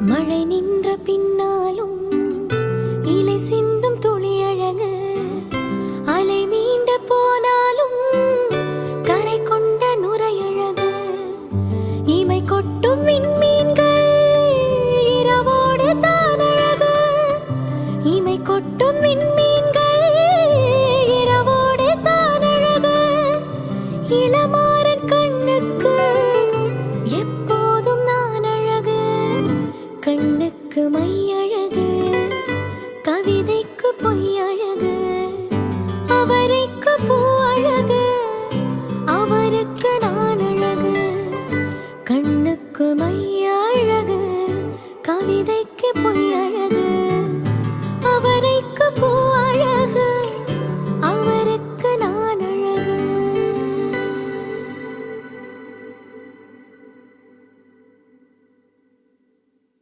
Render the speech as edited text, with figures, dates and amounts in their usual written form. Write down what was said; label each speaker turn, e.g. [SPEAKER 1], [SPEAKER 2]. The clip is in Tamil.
[SPEAKER 1] மழை நின்ற பின்னாலும் இலை சிந்தும் துளி அழகு, அலை மீண்டு போனாலும் கரை கொண்ட நுரையழகு, இமை கொட்டும் விண்மீன்கள் இரவோடு தான் அழகு, இமை கொட்டும் விண்மீன்கள் இரவோடு தான் அழகு, இளமாறன் கண்ணுக்கு எப்போதும் நான் அழகு, கண்ணுக்கு மை அழகு, கவிதைக்கு பொய் அழகு, அவரைக்கு பூ அழகு, அவருக்கு நான் அழகு, கண்ணுக்கு மை அழகு, கவிதைக்கு பொய் அழகு.